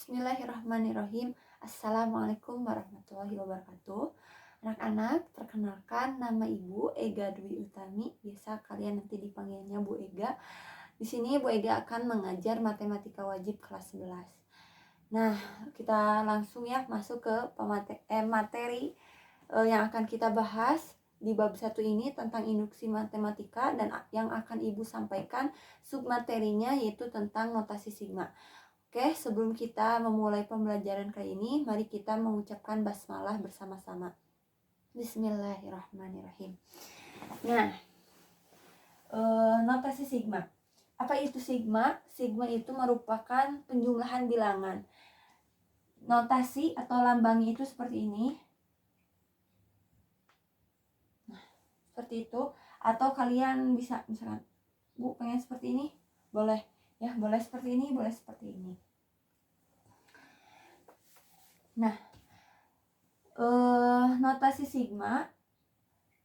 Bismillahirrahmanirrahim. Assalamualaikum warahmatullahi wabarakatuh. Anak-anak, perkenalkan nama Ibu Ega Dwi Utami. Biasa kalian nanti dipanggilnya Bu Ega. Di sini Bu Ega akan mengajar matematika wajib kelas 11. Nah, kita langsung ya masuk ke materi yang akan kita bahas di bab 1 ini tentang induksi matematika, dan yang akan Ibu sampaikan submaterinya yaitu tentang notasi sigma. Oke, sebelum kita memulai pembelajaran kali ini, mari kita mengucapkan basmalah bersama-sama. Bismillahirrahmanirrahim. Nah, notasi sigma. Apa itu sigma? Sigma itu merupakan penjumlahan bilangan. Notasi atau lambangnya itu seperti ini. Nah, seperti itu. Atau kalian bisa, misalkan, Bu pengen seperti ini? Boleh. Ya, boleh seperti ini, boleh seperti ini. Nah, notasi sigma,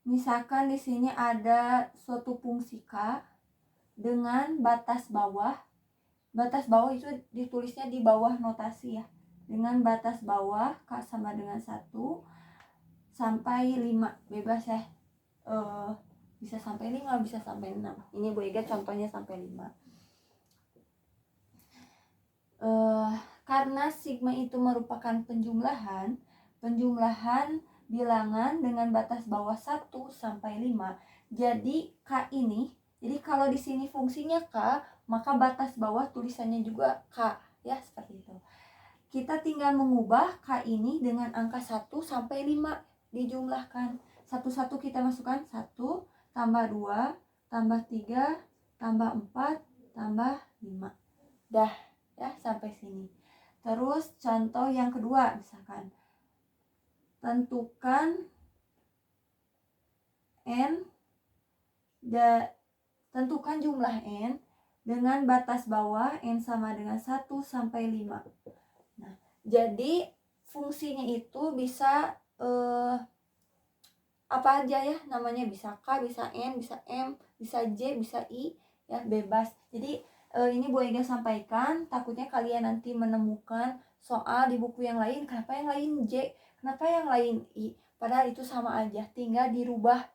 misalkan di sini ada suatu fungsi K dengan batas bawah. Batas bawah itu ditulisnya di bawah notasi ya. Dengan batas bawah K sama dengan 1 sampai 5. Bebas ya. Bisa sampai 5, bisa sampai 6. Ini Bu Ega contohnya sampai 5. Karena sigma itu merupakan penjumlahan bilangan dengan batas bawah 1 sampai 5. Jadi K ini, jadi kalau di sini fungsinya K, maka batas bawah tulisannya juga K, ya seperti itu. Kita tinggal mengubah K ini dengan angka 1 sampai 5 dijumlahkan. Satu-satu kita masukkan, 1 tambah 2 tambah 3 tambah 4 tambah 5. Dah ya sampai sini. Terus contoh yang kedua, misalkan tentukan tentukan jumlah n dengan batas bawah n sama dengan 1 sampai 5. Nah, jadi fungsinya itu bisa apa aja ya namanya, bisa K, bisa N, bisa M, bisa J, bisa I, ya bebas. Jadi ini Bu Ega sampaikan, takutnya kalian nanti menemukan soal di buku yang lain, kenapa yang lain J, kenapa yang lain I, padahal itu sama aja, tinggal dirubah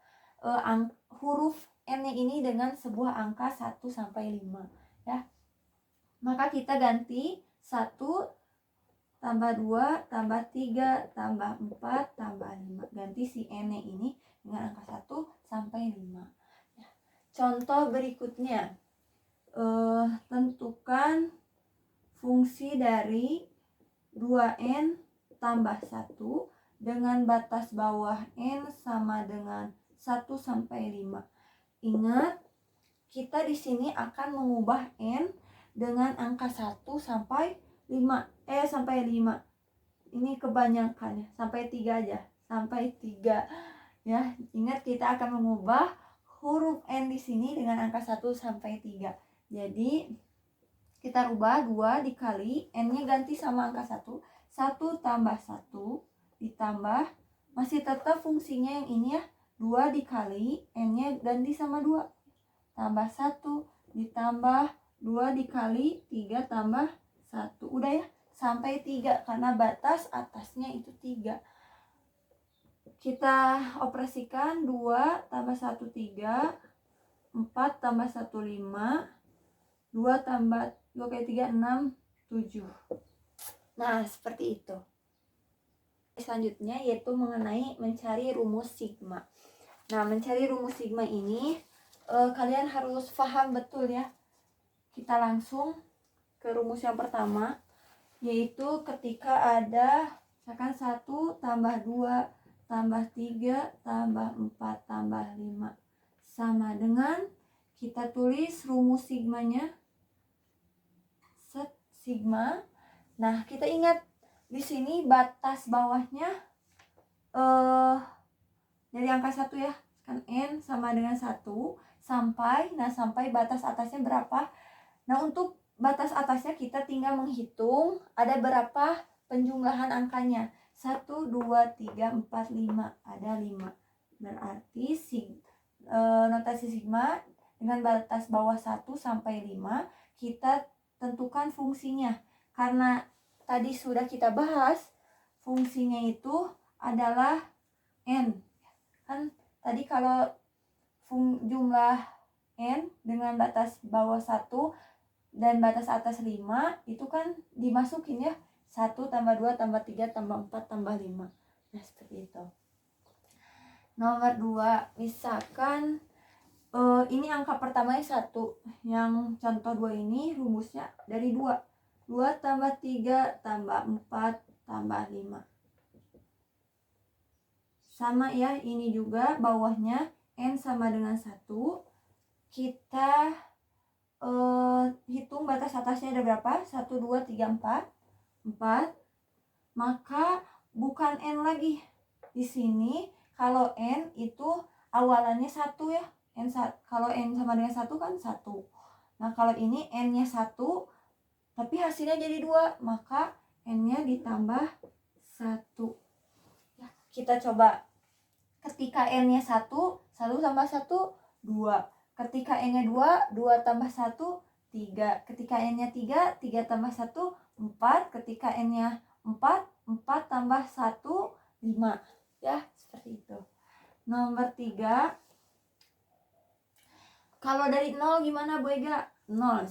huruf N-nya ini dengan sebuah angka 1 sampai 5 ya. Maka kita ganti 1 tambah 2 tambah 3 tambah 4 tambah 5, ganti si N-nya ini dengan angka 1 sampai 5 ya. Contoh berikutnya, tentukan fungsi dari 2n tambah 1 dengan batas bawah n sama dengan 1 sampai 5. Ingat, kita di sini akan mengubah n dengan angka 1 sampai 5. Sampai 5. Ini kebanyakan ya, sampai 3 aja. Sampai 3. Ya, ingat kita akan mengubah huruf n di sini dengan angka 1 sampai 3. Jadi kita rubah 2 dikali n-nya ganti sama angka 1. 1 tambah 1 ditambah, masih tetap fungsinya yang ini ya. 2 dikali n-nya ganti sama 2. Tambah 1 ditambah 2 dikali 3 tambah 1. Udah ya, sampai 3 karena batas atasnya itu 3. Kita operasikan 2 tambah 1 3, 4 tambah 1 5, 2 tambah 2 kali 3 6, 7. Nah, seperti itu. Selanjutnya yaitu mengenai mencari rumus sigma. Nah, mencari rumus sigma ini kalian harus paham betul ya. Kita langsung ke rumus yang pertama, yaitu ketika ada misalkan 1 tambah 2 tambah 3 tambah 4 tambah 5 sama dengan, kita tulis rumus sigmanya, set sigma. Nah, kita ingat di sini batas bawahnya dari angka 1 ya, kan n sama dengan 1 sampai, nah sampai batas atasnya berapa. Nah, untuk batas atasnya kita tinggal menghitung ada berapa penjumlahan angkanya. 1, 2, 3, 4, 5. Ada 5. Berarti notasi sigma dengan batas bawah 1 sampai 5 kita tentukan fungsinya. Karena tadi sudah kita bahas, fungsinya itu adalah N. Kan tadi kalau jumlah N dengan batas bawah 1 dan batas atas 5 itu kan dimasukin ya, 1 tambah 2 tambah 3 tambah 4 tambah 5. Nah seperti itu. Nomor 2, misalkan ini angka pertamanya 1. Yang contoh 2 ini rumusnya dari 2. 2 tambah 3 tambah 4 tambah 5. Sama ya, ini juga bawahnya N sama dengan 1. Kita hitung batas atasnya ada berapa? 1, 2, 3, 4. 4. Maka bukan N lagi. Di sini kalau N itu awalannya 1 ya. Kalau N sama dengan 1 kan 1. Nah kalau ini N-nya 1 tapi hasilnya jadi 2, maka N-nya ditambah 1 ya. Kita coba, ketika N-nya 1, 1 tambah 1, 2. Ketika N-nya 2, 2 tambah 1, 3. Ketika N-nya 3, 3 tambah 1, 4. Ketika N-nya 4, 4 tambah 1, 5 ya, seperti itu. Nomor 3, kalau dari 0 gimana Bu Ega? 0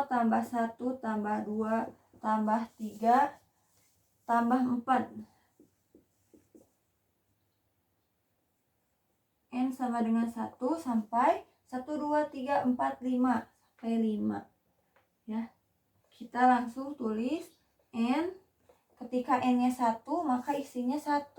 tambah 1 tambah 2 tambah 3 tambah 4. N sama dengan 1 sampai 1, 2, 3, 4, 5 sampai 5 ya. Kita langsung tulis N. Ketika N-nya 1 maka isinya 1.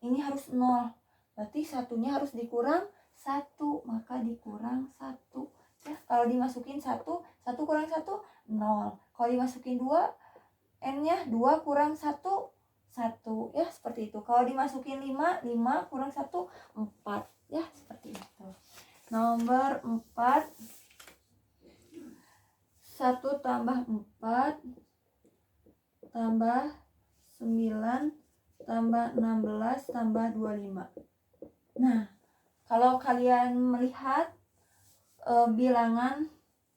Ini harus 0. Berarti satunya harus dikurang 1, maka dikurang 1 ya. Kalau dimasukin 1, 1 kurang 1, 0. Kalau dimasukin 2, N-nya 2 kurang 1, 1 ya, seperti itu. Kalau dimasukin 5, 5 kurang 1, 4 ya, seperti itu. Nomor 4, 1 tambah 4 tambah 9 tambah 16 tambah 25. Nah, kalau kalian melihat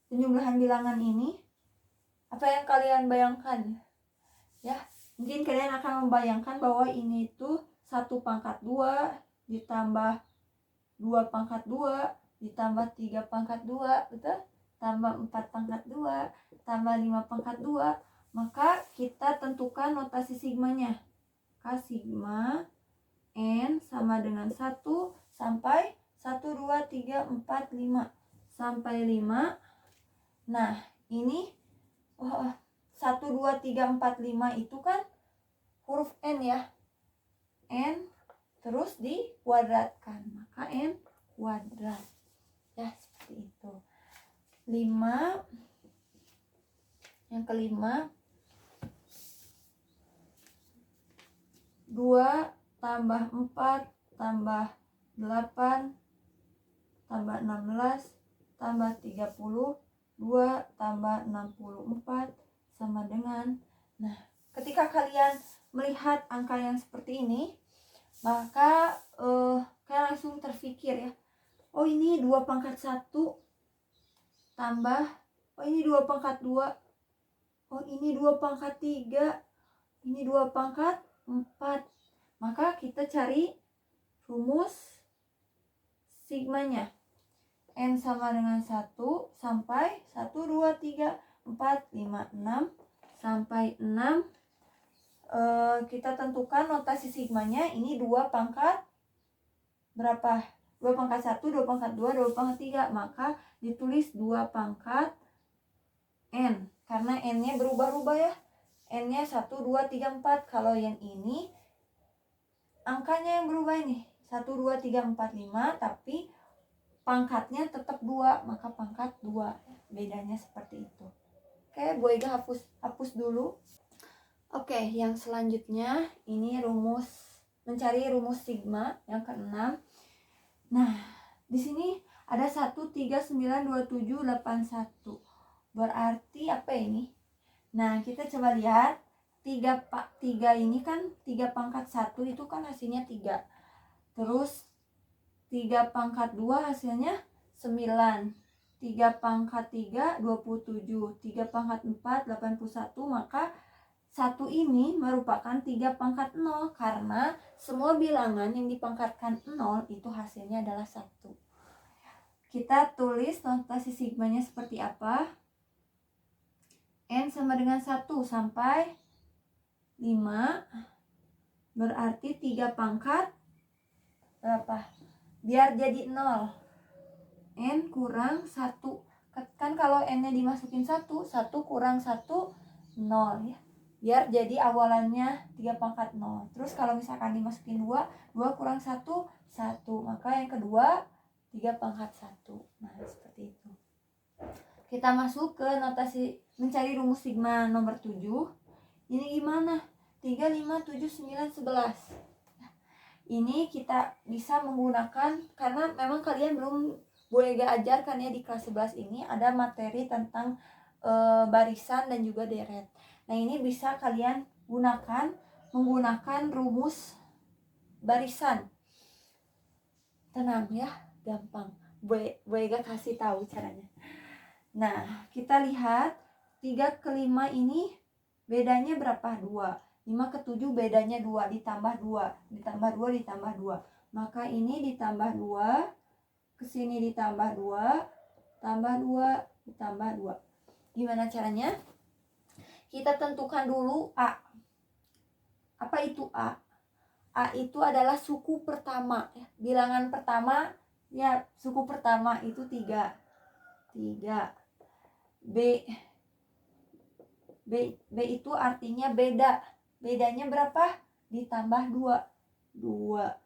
penjumlahan bilangan ini, apa yang kalian bayangkan? Ya, mungkin kalian akan membayangkan bahwa ini itu 1 pangkat 2 ditambah 2 pangkat 2 ditambah 3 pangkat 2, betul? Tambah 4 pangkat 2 tambah 5 pangkat 2. Maka kita tentukan notasi sigmanya. K sigma N sama dengan 1 sampai 1, 2, 3, 4, 5 sampai 5. Nah ini 1, 2, 3, 4, 5 itu kan huruf N ya. N terus dikuadratkan, maka N kuadrat ya, seperti itu. 5. Yang kelima, 2 tambah 4 tambah 8 tambah 16 tambah 30, 2 tambah 64 sama dengan. Nah, ketika kalian melihat angka yang seperti ini, maka kalian langsung terpikir ya, oh ini 2 pangkat 1 tambah, oh ini 2 pangkat 2, oh ini 2 pangkat 3, ini 2 pangkat 4. Maka kita cari rumus sigmanya. N sama dengan 1 sampai 1, 2, 3, 4, 5, 6 sampai 6. Kita tentukan notasi sigmanya. Ini 2 pangkat berapa? 2 pangkat 1, 2 pangkat 2, 2 pangkat 3. Maka ditulis 2 pangkat N, karena N-nya berubah-ubah ya. N-nya 1, 2, 3, 4. Kalau yang ini angkanya yang berubah ini 1, 2, 3, 4, 5, tapi pangkatnya tetap 2, maka pangkat 2. Bedanya seperti itu. Oke, Bu Ega hapus dulu. Oke, yang selanjutnya ini mencari rumus sigma yang ke-6. Nah, di sini ada 1, 3, 9, 2, 7, 8, 1. Berarti apa ini? Nah, kita coba lihat 3 ini kan 3 pangkat 1 itu kan hasilnya 3. Terus 3 pangkat 2 hasilnya 9. 3 pangkat 3 27. 3 pangkat 4 81. Maka 1 ini merupakan 3 pangkat 0 karena semua bilangan yang dipangkatkan 0 itu hasilnya adalah 1. Kita tulis notasi sigmanya seperti apa. N sama dengan 1 sampai 5 berarti 3 pangkat berapa? Biar jadi 0. N kurang 1. Kan kalau N-nya dimasukin 1, 1 kurang 1, 0 ya. Biar jadi awalannya 3 pangkat 0. Terus kalau misalkan dimasukin 2, 2 kurang 1, 1. Maka yang kedua 3 pangkat 1. Nah, seperti itu. Kita masuk ke notasi mencari rumus sigma nomor 7. Ini gimana? 3, 5, 7, 9, 11. Ini kita bisa menggunakan, karena memang kalian belum boleh gak ajarkan ya di kelas 11 ini ada materi tentang barisan dan juga deret. Nah, ini bisa kalian gunakan menggunakan rumus barisan. Tenang ya, gampang. Boleh gak kasih tahu caranya. Nah, kita lihat 3 ke 5 ini bedanya berapa? 2. 5 ke 7 bedanya 2, ditambah 2, ditambah 2, ditambah 2. Maka ini ditambah 2, kesini ditambah 2, tambah 2, ditambah 2. Gimana caranya? Kita tentukan dulu A. Apa itu A? A itu adalah suku pertama. Bilangan pertama, ya suku pertama itu 3. 3. B itu artinya beda. Bedanya berapa? Ditambah 2. 2.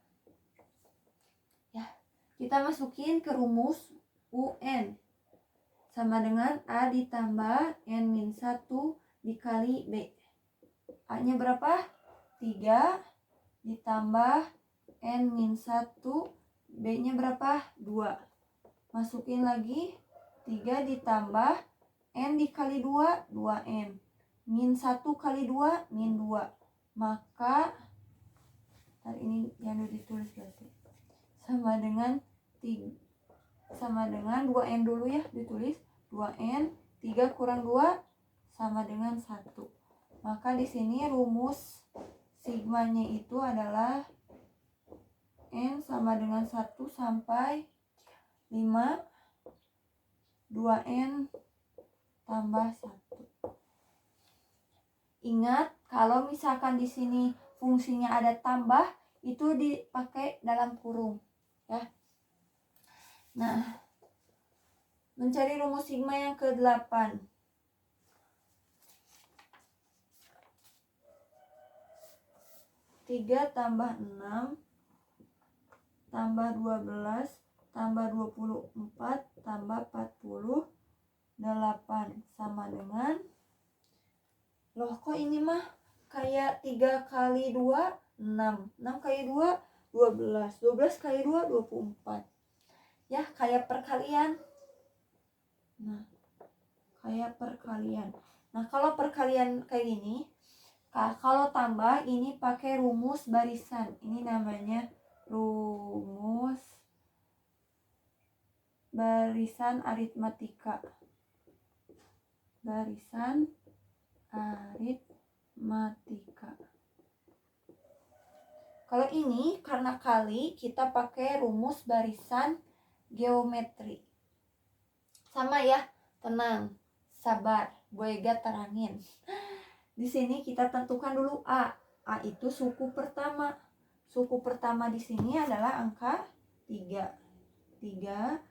Ya, kita masukin ke rumus UN. Sama dengan A ditambah N-1 dikali B. A-nya berapa? 3 ditambah N-1. B-nya berapa? 2. Masukin lagi 3 ditambah N dikali 2, 2N. Min 1 kali 2, min 2. Maka ini yang ditulis berarti sama dengan 2N dulu ya, ditulis 2N. 3 kurang 2 sama dengan 1. Maka di sini rumus sigmanya itu adalah N sama dengan 1 sampai 5, 2N tambah 1. Ingat, kalau misalkan di sini fungsinya ada tambah, itu dipakai dalam kurung ya. Nah, mencari rumus sigma yang ke-8. 3 tambah 6 tambah 12 tambah 24 tambah 48 sama dengan, loh kok ini mah kayak 3 kali 2 6, 6 kali 2 12, 12 kali 2 24. Ya, kayak perkalian. Nah, kayak perkalian. Nah, kalau perkalian kayak gini, kalau tambah ini pakai rumus barisan. Ini namanya rumus barisan aritmatika. Barisan aritmatika. Kalau ini karena kali, kita pakai rumus barisan geometri. Sama ya, tenang, sabar, Boyega terangin. Di sini kita tentukan dulu A. A itu suku pertama. Suku pertama di sini adalah angka 3. 3.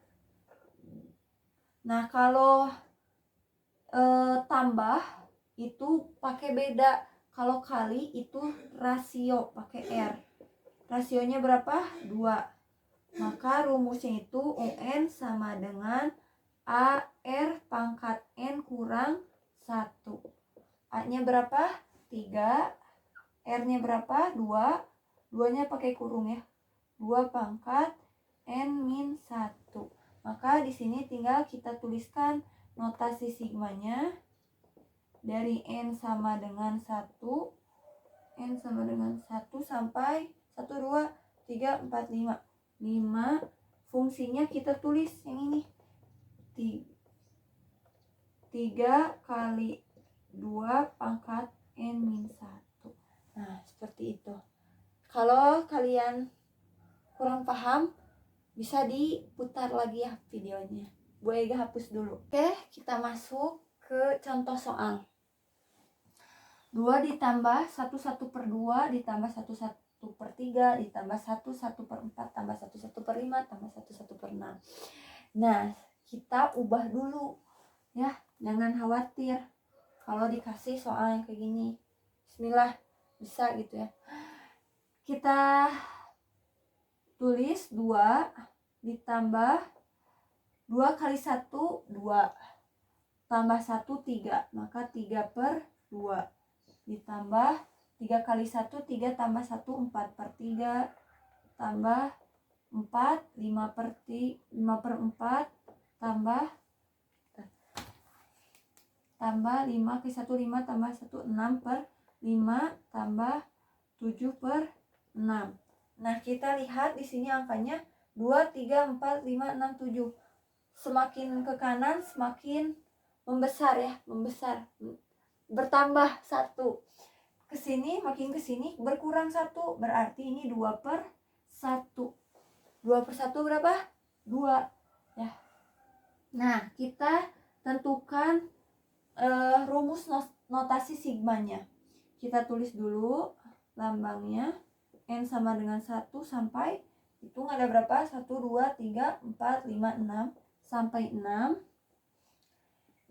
Nah, kalau tambah itu pakai beda. Kalau kali itu rasio pakai R. Rasionya berapa? 2. Maka rumusnya itu UN sama dengan AR pangkat N kurang 1. A-nya berapa? 3. R-nya berapa? 2. 2-nya pakai kurung ya. 2 pangkat N min 1. Maka di sini tinggal kita tuliskan notasi sigmanya. Dari N sama dengan 1. N sama dengan 1 sampai 1, 2, 3, 4, 5. 5. Fungsinya kita tulis yang ini. 3 kali 2 pangkat N-1. Nah, seperti itu. Kalau kalian kurang paham, bisa diputar lagi ya videonya. Bu Ega hapus dulu. Oke, kita masuk ke contoh soal. 2 ditambah 1/1/2 ditambah 1/1/3 ditambah 1/1/4 tambah 1/1/5 tambah 1/1/6. Nah, kita ubah dulu ya, jangan khawatir kalau dikasih soal yang kayak gini. Bismillah, bisa gitu ya. Kita tulis 2 ditambah 2 kali 1 2 tambah 1 3, maka 3/2 ditambah 3 kali 1 3 tambah 1 4/3 tambah 4 5/4 tambah 5 ke 1 5 tambah 1 6/5 tambah 7/6. Nah, kita lihat di sini angkanya 2 3 4 5 6 7. Semakin ke kanan semakin membesar ya, bertambah 1. Kesini makin kesini berkurang 1, berarti ini 2/1. 2/1 berapa? 2 ya. Nah, kita tentukan rumus notasi sigmanya. Kita tulis dulu lambangnya. N sama dengan 1 sampai, hitung ada berapa? 1 2 3 4 5 6 sampai 6.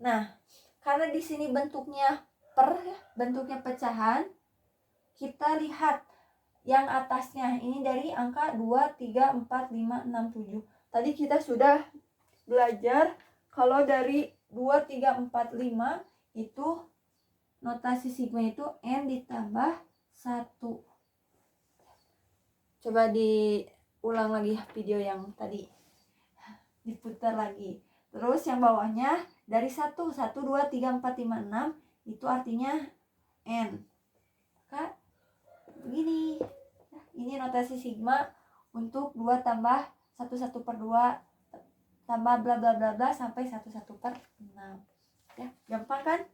Nah, karena di sini bentuknya bentuknya pecahan, kita lihat yang atasnya ini dari angka 2 3 4 5 6 7. Tadi kita sudah belajar kalau dari 2 3 4 5 itu notasi sigma itu N ditambah 1. Coba diulang lagi video yang tadi, diputar lagi. Terus yang bawahnya dari 1 2 3 4 5 6 itu artinya N. Maka begini. Ini notasi sigma untuk 2 tambah 1/1/2 tambah bla bla bla bla sampai 1/1/6. Ya, gampang kan?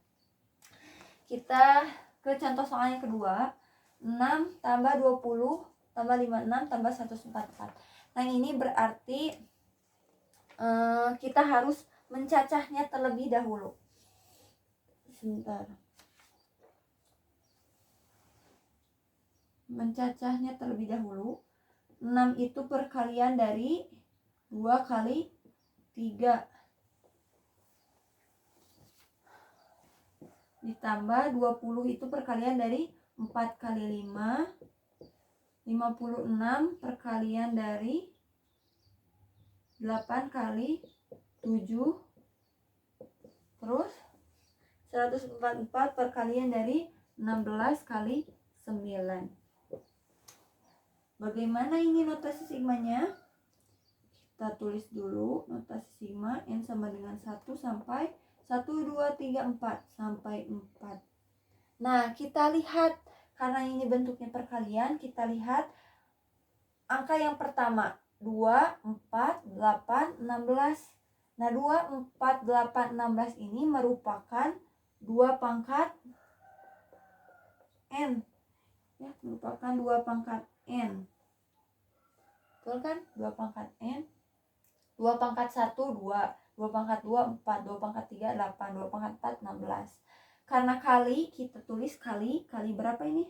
Kita ke contoh soal yang kedua. 6 tambah 20 tambah 56 tambah 144. Nah, ini berarti kita harus mencacahnya terlebih dahulu. Sebentar. Mencacahnya terlebih dahulu. 6 itu perkalian dari 2 kali 3 ditambah 20 itu perkalian dari 4 kali 5, 56 perkalian dari 8 kali 7, terus 144 perkalian dari 16 kali 9. Bagaimana ini notasi sigmanya? Kita tulis dulu notasi sigma. N sama dengan 1 sampai 1 2 3 4 sampai 4. Nah, kita lihat karena ini bentuknya perkalian, kita lihat angka yang pertama 2 4 8 16. Nah, 2 4 8 16 ini merupakan 2 pangkat N ya, merupakan 2 pangkat N. Betul kan? 2 pangkat N. 2 pangkat 1 2, 2 pangkat 2 4, 2 pangkat 3 8, 2 pangkat 4 16. Karena kali, kita tulis kali berapa ini?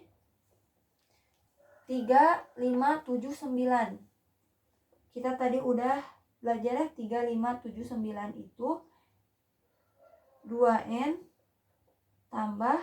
3 5 7 9. Kita tadi udah belajar ya, 3 5 7 9 itu 2N tambah